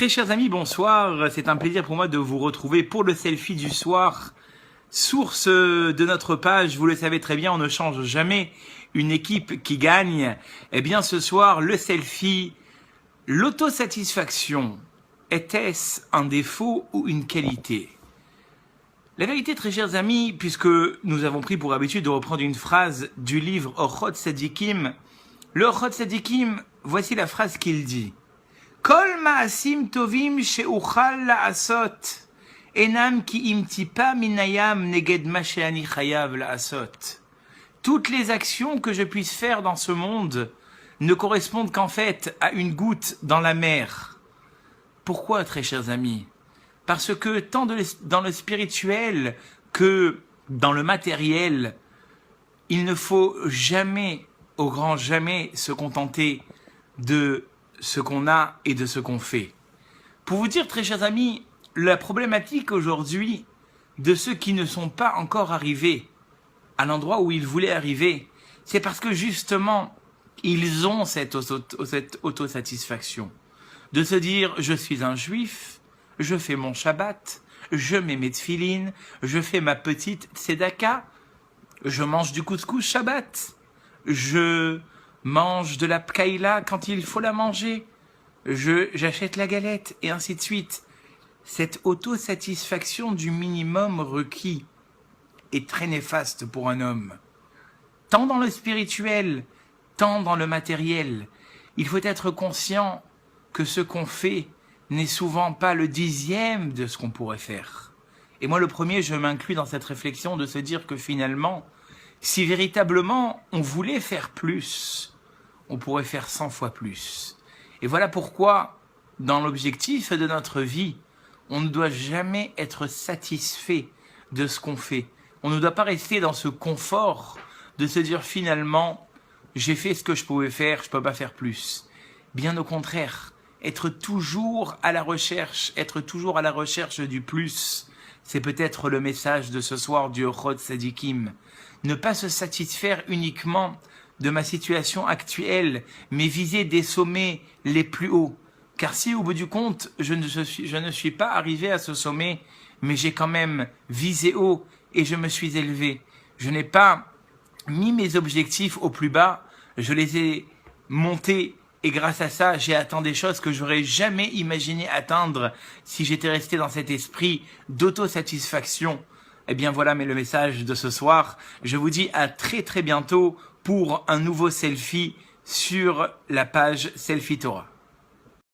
Très chers amis, bonsoir. C'est un plaisir pour moi de vous retrouver pour le selfie du soir. Source de notre page, vous le savez très bien, on ne change jamais une équipe qui gagne. Eh bien ce soir, le selfie, l'autosatisfaction, était-ce un défaut ou une qualité? La vérité, très chers amis, puisque nous avons pris pour habitude de reprendre une phrase du livre Orchot Tzadikim, le Orchot Tzadikim, voici la phrase qu'il dit. Kol ma'asim tovim she'uchal la'asot, enam ki imtipa minayam neged ma she'ani chayav la'asot. Toutes les actions que je puisse faire dans ce monde ne correspondent qu'en fait à une goutte dans la mer. Pourquoi, très chers amis? Parce que tant dans le spirituel que dans le matériel, il ne faut jamais, au grand jamais, se contenter de ce qu'on a et de ce qu'on fait. Pour vous dire, très chers amis, la problématique aujourd'hui de ceux qui ne sont pas encore arrivés à l'endroit où ils voulaient arriver, c'est parce que justement, ils ont cette autosatisfaction de se dire « je suis un juif », je fais mon Shabbat, je mets mes tefilines, je fais ma petite tzedaka, je mange du couscous Shabbat, je mange de la pkaïla quand il faut la manger, j'achète la galette, et ainsi de suite. Cette autosatisfaction du minimum requis est très néfaste pour un homme. Tant dans le spirituel, tant dans le matériel, il faut être conscient que ce qu'on fait n'est souvent pas le 10e de ce qu'on pourrait faire. Et moi, le premier, je m'inclus dans cette réflexion de se dire que finalement, si véritablement on voulait faire plus, on pourrait faire 100 fois plus. Et voilà pourquoi, dans l'objectif de notre vie, on ne doit jamais être satisfait de ce qu'on fait. On ne doit pas rester dans ce confort de se dire finalement, j'ai fait ce que je pouvais faire, je ne peux pas faire plus. Bien au contraire, être toujours à la recherche du plus, c'est peut-être le message de ce soir du Orchot Tzadikim. Ne pas se satisfaire uniquement de ma situation actuelle, mais viser des sommets les plus hauts. Car si au bout du compte, je ne suis pas arrivé à ce sommet, mais j'ai quand même visé haut et je me suis élevé. Je n'ai pas mis mes objectifs au plus bas, je les ai montés. Et grâce à ça, j'ai atteint des choses que j'aurais jamais imaginé atteindre si j'étais resté dans cet esprit d'autosatisfaction. Eh bien voilà le message de ce soir. Je vous dis à très très bientôt pour un nouveau selfie sur la page Selfie Torah.